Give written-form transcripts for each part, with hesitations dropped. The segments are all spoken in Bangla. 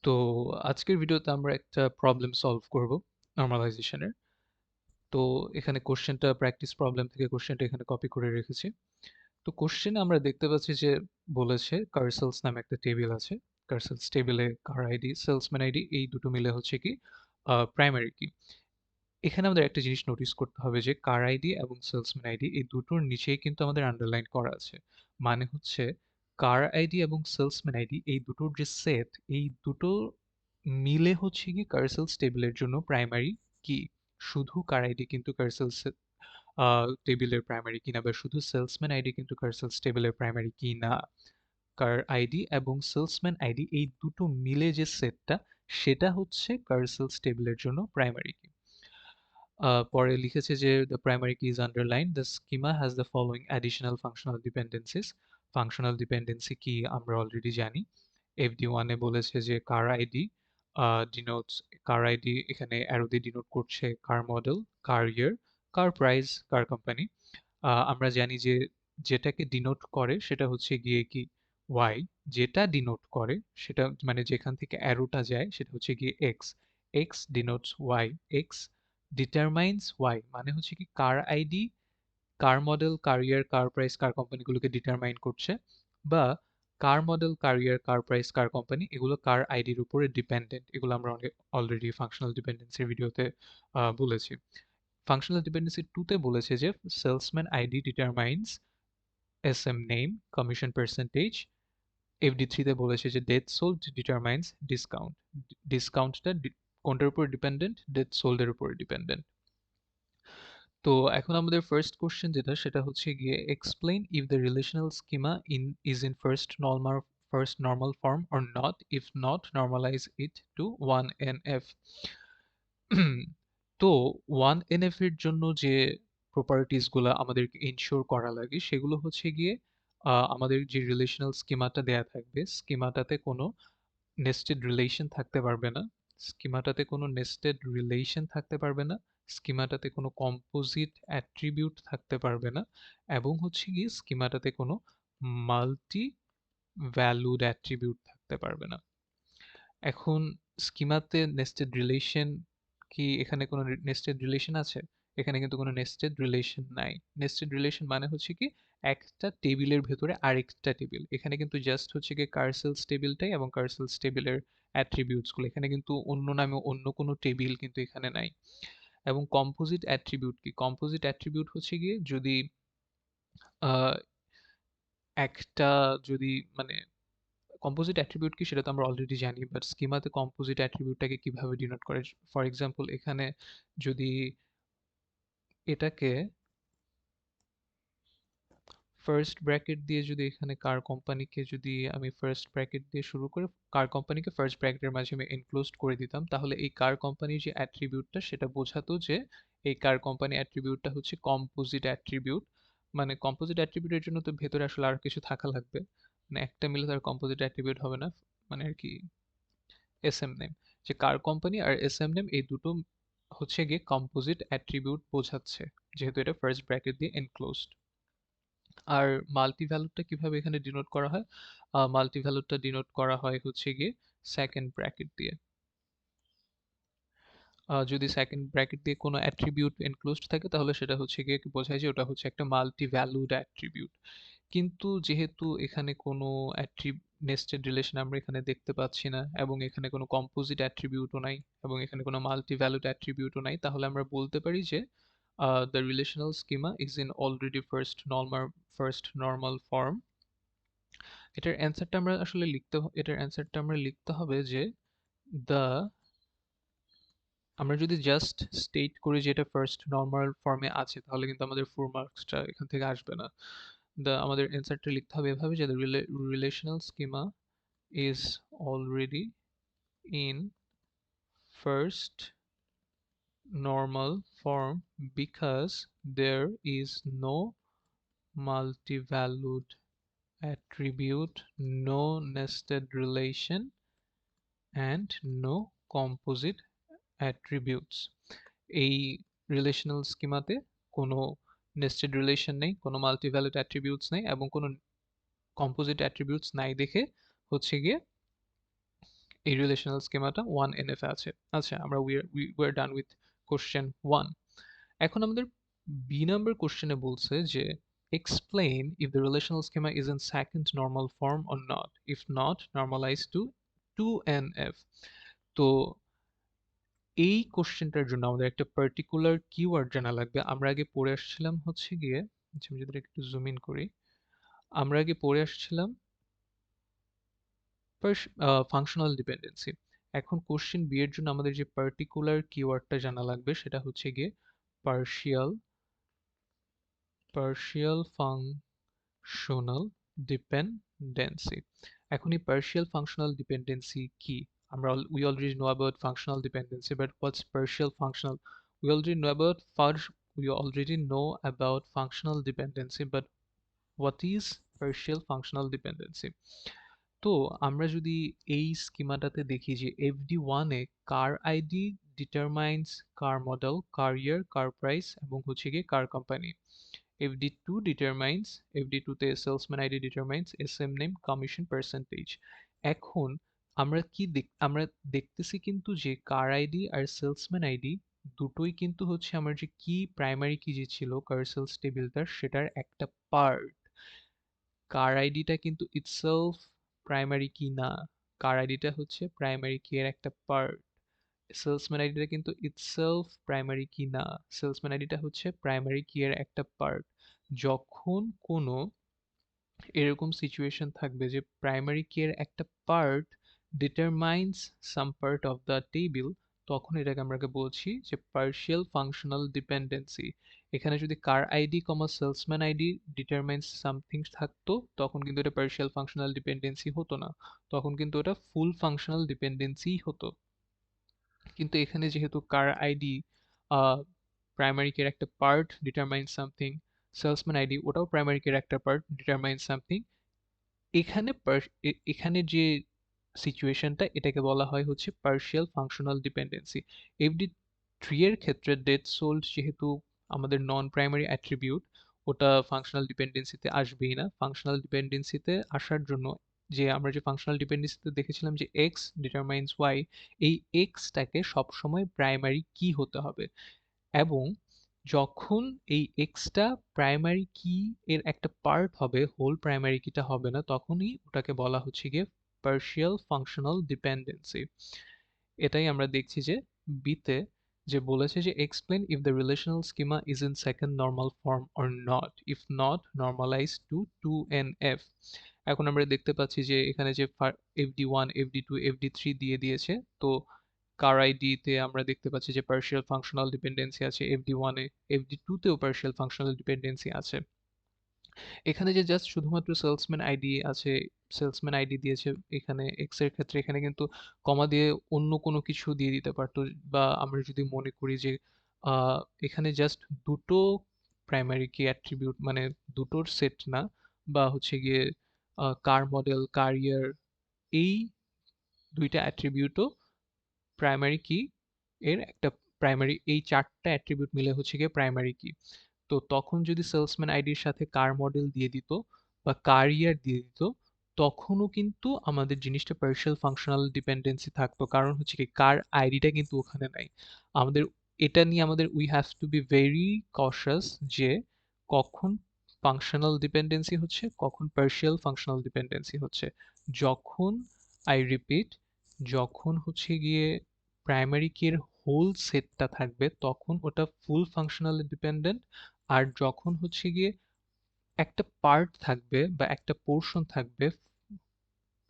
তো আজকের ভিডিওতে আমরা একটা প্রবলেম সলভ করব নরমালাইজেশনের। তো এখানে কোশ্চেনটা প্র্যাকটিস প্রবলেম থেকে কোশ্চেনটা এখানে কপি করে রেখেছি। তো কোশ্চেনে আমরা দেখতে পাচ্ছি যে বলেছে কার্সেলস নামে একটা টেবিল আছে। কার্সেলস টেবিলে কার আইডি, সেলসম্যান আইডি এই দুটো মিলে হচ্ছে কি প্রাইমারি কি। এখানে আমাদের একটা জিনিস নোটিস করতে হবে যে কার আইডি এবং সেলসম্যান আইডি এই দুটোর নিচেই কিন্তু আমাদের আন্ডারলাইন করা আছে। মানে হচ্ছে কার আইডি এবং সেলসম্যান আইডি এই দুটোর যে সেট, এই দুটো মিলে হচ্ছে কি কার্সেলস টেবিলের জন্য প্রাইমারি কি। শুধু কার আইডি কিন্তু কার্সেলস টেবিলের প্রাইমারি কি না, বা শুধু সেলসম্যান আইডি কিন্তু কার্সেলস টেবিলের প্রাইমারি কি না। কার আইডি এবং সেলসম্যান আইডি এই দুটো মিলে যে সেটটা, সেটা হচ্ছে কার্সেলস টেবিলের জন্য প্রাইমারি কি। পরে লিখেছে যে the primary key is underlined. The schema has the following additional functional dependencies. Functional dependency কি আমরা অলরেডি জানি। FD1 এ বলেছে যে কার আইডি denotes কার আইডি এখানে অ্যারো দিয়ে ডিনোট করছে কার model, car year, car price, car company. আমরা জানি যে যেটাকে ডিনোট করে সেটা হচ্ছে গিয়ে কি ওয়াই, যেটা ডিনোট করে সেটা মানে যেখান থেকে অ্যারোটা যায় সেটা হচ্ছে গিয়ে X. X denotes Y, X determines Y, মানে হচ্ছে কি car ID car model, car year, car price, car কোম্পানিগুলোকে ডিটারমাইন করছে, বা car model, car year, car price, car company এগুলো কার আইডির উপরে ডিপেন্ডেন্ট। এগুলো আমরা অলরেডি ফাংশনাল ডিপেন্ডেন্সির ভিডিওতে বলেছি। ফাংশনাল ডিপেন্ডেন্সি 2 তে বলেছে যে salesman ID determines SM name, commission percentage. FD3 তে বলেছে যে ডেট সোল্ড ডিটারমাইন্স ডিসকাউন্ট। ডিসকাউন্টটা কোনটার উপর ডিপেন্ডেন্ট? ডেট সোল্ড এর উপর ডিপেন্ডেন্ট। তো এখন আমাদের ফার্স্ট কোশ্চেন যেটা সেটা হচ্ছে গিয়ে explain if the relational schema in first normal form or not, if not normalize it to 1NF। তো 1NF এর জন্য যে প্রপার্টিস গুলো আমাদেরকে ইনশিওর করা লাগে সেগুলো হচ্ছে গিয়ে আমাদের যে রিলেশনাল স্কিমাটা দেয়া থাকবে, স্কিমাটাতে কোনো নেস্টেড রিলেশন থাকতে পারবে না। স্কিমাটাতে কোনো নেস্টেড রিলেশন থাকতে পারবে না। স্কিমাটাতে কোনো কম্পোজিট অ্যাট্রিবিউট থাকতে পারবে না। এবং হচ্ছে গিয়ে স্কিমাটাতে কোনো মাল্টি ভ্যালুড অ্যাট্রিবিউট থাকতে পারবে না। এখন স্কিমাতে নেস্টেড রিলেশন কি, এখানে কোনো নেস্টেড রিলেশন আছে? এখানে কিন্তু কোনো নেস্টেড রিলেশন নাই। নেস্টেড রিলেশন মানে হচ্ছে কি একটা টেবিলের ভেতরে আরেকটা টেবিল। এখানে কিন্তু জাস্ট হচ্ছে কি কার্সেলস টেবিলটাই এবং কার্সেলস টেবিলের অ্যাট্রিবিউটস গুলো। এখানে কিন্তু অন্য নামে অন্য কোনো টেবিল কিন্তু এখানে নাই। এবং কম্পোজিট অ্যাট্রিবিউট কি? কম্পোজিট অ্যাট্রিবিউট হচ্ছে গিয়ে যদি আহ, একটা যদি মানে কম্পোজিট অ্যাট্রিবিউট কি সেটা তো আমরা অলরেডি জানি, বাট স্কিমাতে কম্পোজিট অ্যাট্রিবিউটটাকে কিভাবে ডিনোট করে। ফর এক্সাম্পল এখানে যদি এটাকে ফার্স্ট ব্র্যাকেট দিয়ে, যদি এখানে কার কোম্পানিকে যদি আমি ফার্স্ট ব্র্যাকেট দিয়ে শুরু করে কার কোম্পানিকে ফার্স্ট ব্র্যাকেটের মাঝে আমি এনক্লোজড করে দিতাম, তাহলে এই কার কোম্পানির যে অ্যাট্রিবিউটটা সেটা বোঝাতো যে এই কার কোম্পানি অ্যাট্রিবিউটটা হচ্ছে কম্পোজিট অ্যাট্রিবিউট। মানে কম্পোজিট অ্যাট্রিবিউটের জন্য তো ভেতরে আসলে আর কিছু থাকা লাগবে, মানে একটা মিলে তার কম্পোজিট অ্যাট্রিবিউট হবে না, মানে আর কি এসএম নেম। যে কার কোম্পানি আর এসএম নেম এই দুটো হচ্ছে গিয়ে কম্পোজিট অ্যাট্রিবিউট বোঝাচ্ছে, যেহেতু এটা ফার্স্ট ব্র্যাকেট দিয়ে এনক্লোজড। আর মাল্টি ভ্যালুটা কিভাবে এখানে ডিনোট করা হয়? মাল্টি ভ্যালুটা ডিনোট করা হয় হচ্ছে গিয়ে সেকেন্ড ব্র্যাকেট দিয়ে। যদি সেকেন্ড ব্র্যাকেট দিয়ে কোনো অ্যাট্রিবিউট এনক্লোজড থাকে তাহলে সেটা হচ্ছে গিয়ে বোঝায় যে ওটা হচ্ছে একটা মাল্টি ভ্যালুড অ্যাট্রিবিউট। কিন্তু যেহেতু এখানে কোনো নেস্টেড রিলেশন আমরা এখানে দেখতে পাচ্ছি না, এবং এখানে কোনো কম্পোজিট অ্যাট্রিবিউটও নাই, এবং এখানে কোনো মাল্টি ভ্যালুড অ্যাট্রিবিউটও নাই, তাহলে আমরা বলতে পারি যে the relational schema is in already first normal form. এটার অ্যান্সারটা আমরা লিখতে হবে যে দ্য, আমরা যদি জাস্ট স্টেট করি যে এটা ফার্স্ট নর্মাল ফর্মে আছে তাহলে কিন্তু আমাদের 4 মার্কসটা এখান থেকে আসবে না। আমাদের অ্যান্সারটা লিখতে হবে এভাবে যে the relational schema is already in first normal form because there is no multi-valued attribute, no nested relation, and no composite attributes. এই রিলেশনাল স্কিমাতে কোনো নেস্টেড রিলেশন নেই, কোনো মাল্টিভ্যালুড অ্যাট্রিবিউটস নেই, এবং কোনো কম্পোজিট অ্যাট্রিবিউটস নাই দেখে হচ্ছে গিয়ে এই রিলেশনাল স্কিমাটা 1NF এ আছে। আচ্ছা, আমরা we are done with question 1. এখন আমাদের বি নাম্বার কোশ্চেনে বলছে যে explain if the relational schema is in second normal form or not. If not, normalize to 2NF. তো এই কোশ্চেনটার জন্য আমাদের একটা পার্টিকুলার কিওয়ার্ড জানা লাগবে। আমরা আগে পড়ে আসছিলাম হচ্ছে গিয়ে, আচ্ছা আমি যদি একটু জুম ইন করি, আমরা আগে পড়ে আসছিলাম ফাংশনাল ডিপেন্ডেন্সি। এখন কোশ্চেন বি এর জন্য আমাদের যে পার্টিকুলার কিওয়ার্ডটা জানা লাগবে সেটা হচ্ছে গিয়ে পার্শিয়াল পার্শিয়াল ফাংশনাল ডিপেন্ডেন্সি। এখন এই partial functional dependency কি? We already know about functional dependency, but what's partial functional? We already know about functional dependency, but what is partial functional dependency? তো আমরা যদি এই স্কিমাটাতে দেখি যে FD1 এ কার আইডি ডিটারমাইন্স কার model, car year, car price এবং হচ্ছে গিয়ে কার কোম্পানি। FD2 determines, FD2 তে salesman ID determines SM name, commission, percentage. এখন আমরা দেখতেছি কিন্তু যে কার আইডি আর সেলসম্যান আইডি দুটোই কিন্তু হচ্ছে আমার যে কি প্রাইমারি কি যে ছিল কার সেলস টেবিলটার সেটার একটা পার্ট। কার আইডিটা কিন্তু ইটসেলফ প্রাইমারি কি না, কার আইডিটা হচ্ছে প্রাইমারি কি এর একটা পার্ট। সেলসম্যান আইডিটা কিন্তু ইটসেলফ প্রাইমারি কি না, সেলসম্যান আইডিটা হচ্ছে প্রাইমারি কি এর একটা পার্ট। যখন কোনো এরকম সিচুয়েশন থাকবে যে প্রাইমারি কি এর একটা part determines some part of the table, তখন এটাকে আমরা বলছি যে পার্শিয়াল ফাংশনাল ডিপেন্ডেন্সি। এখানে যদি car ID comma salesman ID determines something থাকতো তখন কিন্তু এটা পার্শিয়াল ফাংশনাল ডিপেন্ডেন্সি হতো না, তখন কিন্তু এটা ফুল ফাংশনাল ডিপেন্ডেন্সি হতো। কিন্তু এখানে যেহেতু কার আইডি প্রাইমারি কের একটা part determine something, salesman ID ওটাও প্রাইমারি কের একটা পার্ট ডিটারমাইন সামথিং, এখানে এখানে যে সিচুয়েশনটা এটাকে বলা হয় হচ্ছে পার্শিয়াল ফাংশনাল ডিপেন্ডেন্সি। FD3 এর ক্ষেত্রে ডেট সোল্ড যেহেতু আমাদের নন প্রাইমারি অ্যাট্রিবিউট, ওটা ফাংশনাল ডিপেন্ডেন্সিতে আসবেই না। ফাংশনাল ডিপেন্ডেন্সিতে আসার জন্য আমরা যে ফাংশনাল ডিপেন্ডেন্সিতে দেখেছিলাম যে এক্স ডিটারমাইন্স ওয়াই, এই এক্সটাকে সবসময় প্রাইমারি কি হতে হবে, এবং যখন এই এক্সটা প্রাইমারি কি এর একটা পার্ট হবে, হোল প্রাইমারি কিটা হবে না, তখনই ওটাকে বলা হচ্ছে গিয়ে পার্শিয়াল ফাংশনাল ডিপেন্ডেন্সি। এটাই আমরা দেখছি যে বিতে যে বলেছে যে explain if the relational schema is in second normal form or not, if not normalize to 2NF। এখন আমরা দেখতে পাচ্ছি যে এখানে যে FD1, FD2, FD3 দিয়ে দিয়েছে। তো কার আইডিতে আমরা দেখতে পাচ্ছি যে পার্শিয়াল ফাংশনাল ডিপেন্ডেন্সি আছে FD1 এ, FD2 তেও পার্শিয়াল ফাংশনাল ডিপেন্ডেন্সি আছে। এখানে যে জাস্ট শুধুমাত্র সেলসম্যান আইডি আছে, সেলসম্যান আইডি দিয়েছে এখানে এক্স এর ক্ষেত্রে, এখানে কিন্তু কমা দিয়ে অন্য কোনো কিছু দিয়ে দিতে পারতো। বা আমরা যদি মনে করি যে আহ, এখানে জাস্ট দুটো প্রাইমারি কি অ্যাট্রিবিউট, মানে দুটোর সেট না, বা হচ্ছে গিয়ে কার মডেল, কার ইয়ার, এই দুইটা অ্যাট্রিবিউটও প্রাইমারি কি এর একটা প্রাইমারি, এই চারটা অ্যাট্রিবিউট মিলে হচ্ছে গিয়ে প্রাইমারি কি। তো তখন যদি সেলসম্যান আইডির সাথে কার মডেল দিয়ে দিত বা কার ইয়ার দিয়ে দিত, তখনও কিন্তু আমাদের জিনিসটা পার্শিয়াল ফাংশনাল ডিপেন্ডেন্সি থাকতো, কারণ হচ্ছে কি কার আইডিটা কিন্তু ওখানে নাই। আমাদের এটা নিয়ে আমাদের we have to be very কশাস যে কখন ফাংশনাল ডিপেন্ডেন্সি হচ্ছে, কখন পার্শিয়াল ফাংশনাল ডিপেন্ডেন্সি হচ্ছে। যখন, আই রিপিট, যখন হচ্ছে গিয়ে প্রাইমারি কি এর হোল সেটটা থাকবে তখন ওটা ফুল ফাংশনালি ডিপেন্ডেন্ট, আর যখন হচ্ছে গিয়ে একটা পার্ট থাকবে বা একটা পোর্শন থাকবে,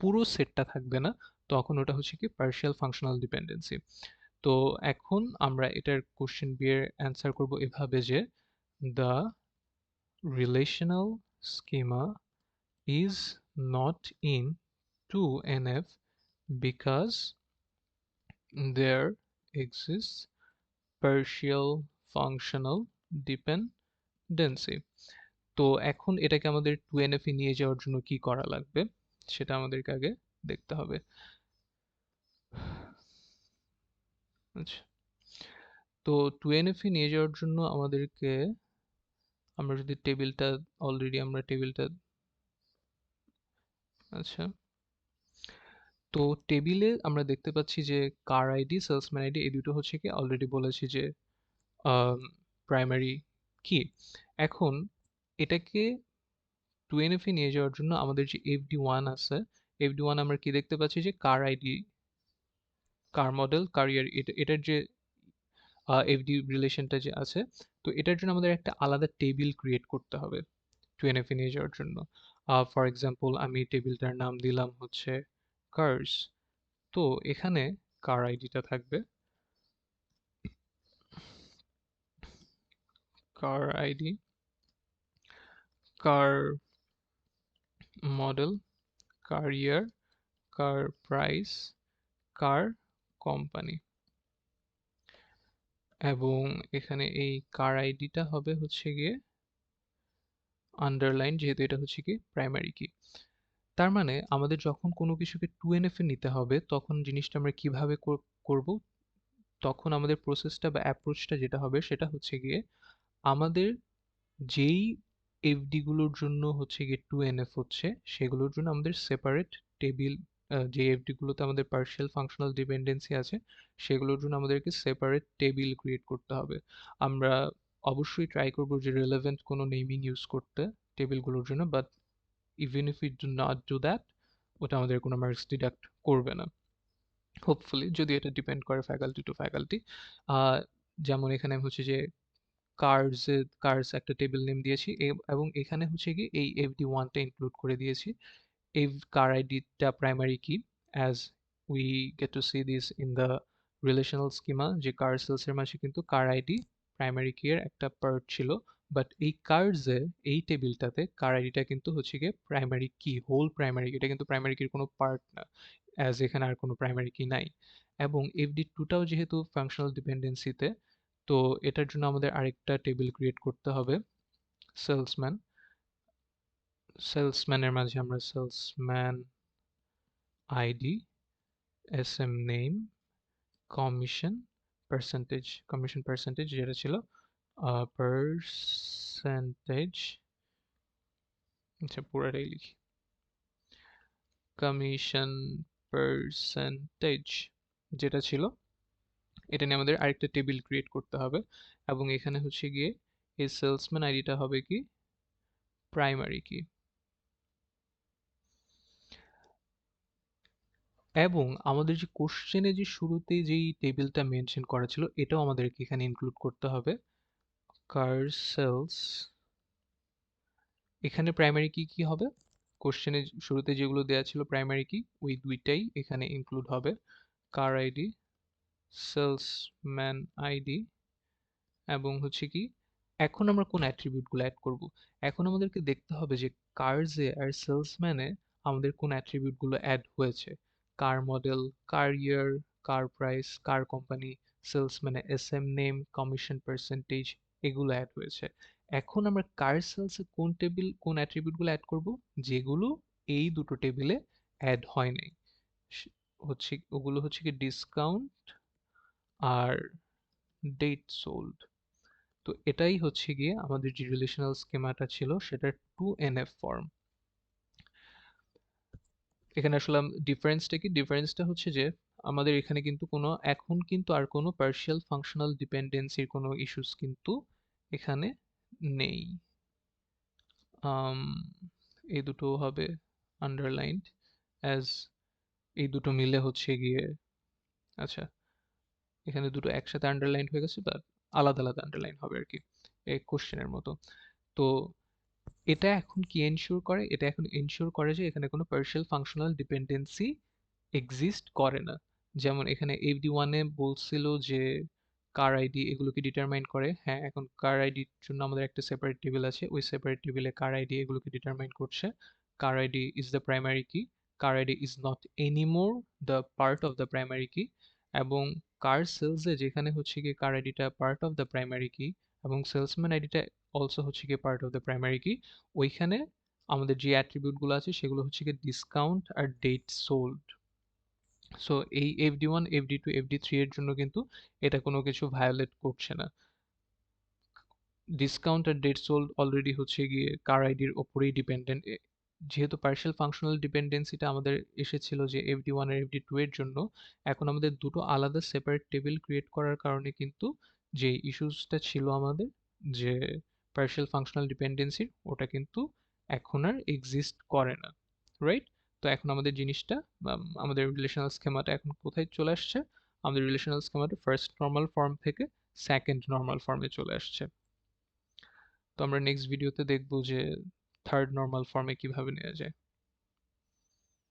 পুরো সেটটা থাকবে না, তখন ওটা হচ্ছে কি পার্শিয়াল ফাংশনাল ডিপেন্ডেন্সি। তো এখন আমরা এটার কোশ্চেন বি এর অ্যান্সার করব এভাবে যে the relational schema is not in 2NF because there exists partial functional dependency. তো এখন এটাকে আমাদের 2NF এ নিয়ে যাওয়ার জন্য কি করা লাগবে সেটা আমাদেরকে আগে দেখতে হবে। আচ্ছা, তো 2NF এ নিয়ে যাওয়ার জন্য আমাদেরকে, আমরা যদি টেবিলটা, অলরেডি আমরা টেবিলটা, আচ্ছা তো টেবিলে আমরা দেখতে পাচ্ছি যে কার আইডি, সেলসম্যান আইডি এই দুটো হচ্ছে কি অলরেডি বলেছি যে প্রাইমারি কি। এখন এটাকে 2NF এ নিয়ে যাওয়ার জন্য আমাদের যে FD1 আছে, FD1 আমরা কি দেখতে পাচ্ছি যে কার আইডি, কার মডেল, কার ইয়ার, এটার যে FD রিলেশনটা যে আছে, তো এটার জন্য আমাদের একটা আলাদা টেবিল ক্রিয়েট করতে হবে 2NF এ নিয়ে যাওয়ার জন্য। ফর এক্সাম্পল আমি টেবিলটার নাম দিলাম হচ্ছে কার্স। তো এখানে কার আইডিটা থাকবে, কার ID, car model, car year, car price, car company. এবং এখানে এই কার আইডিটা হবে হচ্ছে গিয়ে আন্ডারলাইন, যেহেতু এটা হচ্ছে কি প্রাইমারি কি। তার মানে আমাদের যখন কোনো কিছুকে 2NF এ নিতে হবে তখন জিনিসটা আমরা কিভাবে করব, তখন আমাদের প্রসেসটা বা অ্যাপ্রোচটা যেটা হবে সেটা হচ্ছে গিয়ে আমাদের যেই এফডি গুলোর জন্য হচ্ছে গিয়ে 2NF হচ্ছে সেগুলোর জন্য আমাদের সেপারেট টেবিল, যে এফডি গুলোতে আমাদের পার্শিয়াল ফাংশনাল ডিপেন্ডেন্সি আছে সেগুলোর জন্য আমাদেরকে সেপারেট টেবিল ক্রিয়েট করতে হবে। আমরা অবশ্যই ট্রাই করব যে রেলেভেন্ট কোনো নেমিং ইউজ করতে টেবিলগুলোর জন্য, but even if it do not do that, ওটা আমাদের কোনো মার্কস ডিডাক্ট করবে না হোপফুলি, যদি এটা ডিপেন্ড করে ফ্যাকাল্টি টু ফ্যাকাল্টি। যেমন এখানে আমি হচ্ছে যে কার্স একটা টেবিল নেম দিয়েছি এবং এখানে হচ্ছে কি এই FD1টা ইনক্লুড করে দিয়েছি। এই কার আইডিটা primary key, as we get to see this in the relational schema, যে কার সেলসের মাঝে কিন্তু কার আইডি প্রাইমারি কি এর একটা পার্ট ছিল, বাট এই কার্সের এই টেবিলটাতে কার আইডিটা কিন্তু হচ্ছে গিয়ে প্রাইমারি কি, হোল প্রাইমারি কি, এটা কিন্তু প্রাইমারি কির কোনো পার্ট না, অ্যাজ এখানে আর কোনো প্রাইমারি কি নাই। এবং FD2টাও যেহেতু ফাংশনাল ডিপেন্ডেন্সিতে, তো এটার জন্য আমাদের আরেকটা টেবিল ক্রিয়েট করতে হবে, সেলসম্যান। সেলসম্যানের মাঝে আমরা salesman ID, SM name, commission percentage যেটা ছিল পার্সেন্টেজ, আচ্ছা পুরোটাই লিখি, কমিশন পার্সেন্টেজ যেটা ছিল, এটা নিয়ে আমাদের আরেকটা টেবিল ক্রিয়েট করতে হবে। এবং এখানে হচ্ছে গিয়ে এই সেলসম্যান আইডিটা হবে কি প্রাইমারি কি। এবং আমাদের যে কোশ্চেনে যে শুরুতে যেই টেবিলটা মেনশন করা ছিল এটাও আমাদেরকে এখানে ইনক্লুড করতে হবে, কার সেলস। এখানে প্রাইমারি কি কি হবে, কোশ্চেনে শুরুতে যেগুলো দেওয়া ছিল প্রাইমারি কি ওই দুইটাই এখানে ইনক্লুড হবে, কার আইডি, সেলসম্যান আইডি। এবং হচ্ছে কি এখন আমরা কোন অ্যাট্রিবিউটগুলো অ্যাড করব, এখন আমাদেরকে দেখতে হবে যে কার্সে আর সেলসম্যানে আমাদের কোন অ্যাট্রিবিউটগুলো অ্যাড হয়েছে। Car model, car year, car price, car company, সেলসম্যানে SM নেম, কমিশন পার্সেন্টেজ, এগুলো অ্যাড হয়েছে। এখন আমরা কার সেলসে কোন অ্যাট্রিবিউটগুলো অ্যাড করব, যেগুলো এই দুটো টেবিলে অ্যাড হয় নাই। হচ্ছে ওগুলো হচ্ছে কি ডিসকাউন্ট আর ডেট সোল্ড। তো এটাই হচ্ছে গিয়ে আমাদের যে রিলেশনাল স্কিমাটা ছিল সেটার 2NF ফর্ম। এখানে আসলে ডিফারেন্সটা কি, ডিফারেন্সটা হচ্ছে যে আমাদের এখানে কিন্তু কোনো এখন কিন্তু আর কোনো পার্শিয়াল ফাংশনাল ডিপেন্ডেন্সির কোনো ইস্যুস কিন্তু এখানে নেই। আম, এই দুটো হবে আন্ডারলাইন্ড, অ্যাজ এই দুটো মিলে হচ্ছে গিয়ে, আচ্ছা এখানে দুটো একসাথে আন্ডারলাইন হয়ে গেছে, বাট আলাদা আলাদা আন্ডারলাইন হবে আর কি, এই কোশ্চেনের মতো। তো এটা এখন কি এনশিওর করে, এটা এখন এনশিওর করে যে এখানে কোনো পার্শিয়াল ফাংশনাল ডিপেন্ডেন্সি এক্সিস্ট করে না। যেমন এখানে FD1 এ বলছিল যে কার আইডি এগুলোকে ডিটারমাইন করে, হ্যাঁ এখন কার আইডির জন্য আমাদের একটা সেপারেট টেবিল আছে, ওই সেপারেট টেবিলে কার আইডি এগুলোকে ডিটারমাইন করছে। Car ID is the primary key, car ID is not anymore the part of the primary key. এবং কার সেলসে যেখানে হচ্ছে কি কার আইডিটা part of the primary key এবং সেলসম্যান আইডিটা অলসো হচ্ছে কি পার্ট অফ দ্য প্রাইমারি কি, ওইখানে আমাদের যে অ্যাট্রিবিউটগুলো আছে সেগুলো হচ্ছে কি ডিসকাউন্ট আর ডেট সোল্ড। সো এই FD1, FD2, FD3 এর জন্য কিন্তু এটা কোনো কিছু ভায়োলেট করছে না। ডিসকাউন্ট আর ডেট সোল্ড অলরেডি হচ্ছে গিয়ে কার আইডির ওপরেই ডিপেন্ডেন্ট, যেহেতু পার্শিয়াল ফাংশনাল ডিপেন্ডেন্সিটা আমাদের এসেছিল যে FD1 আর FD2 এর জন্য, এখন আমাদের দুটো আলাদা সেপারেট টেবিল ক্রিয়েট করার কারণে কিন্তু যে ইস্যুসটা ছিল আমাদের, যে পার্শিয়াল ফাংশনাল ডিপেন্ডেন্সির, ওটা কিন্তু এখন আর এক্সিস্ট করে না, রাইট? তো এখন আমাদের জিনিসটা আমাদের রিলেশনাল স্কেমাটা এখন কোথায় চলে আসছে? আমাদের রিলেশনাল স্কেমাটা ফার্স্ট নর্মাল ফর্ম থেকে সেকেন্ড নর্মাল ফর্মে চলে আসছে। তো আমরা নেক্সট ভিডিওতে দেখবো যে থার্ড নর্মাল ফর্মে কিভাবে নেওয়া যায়।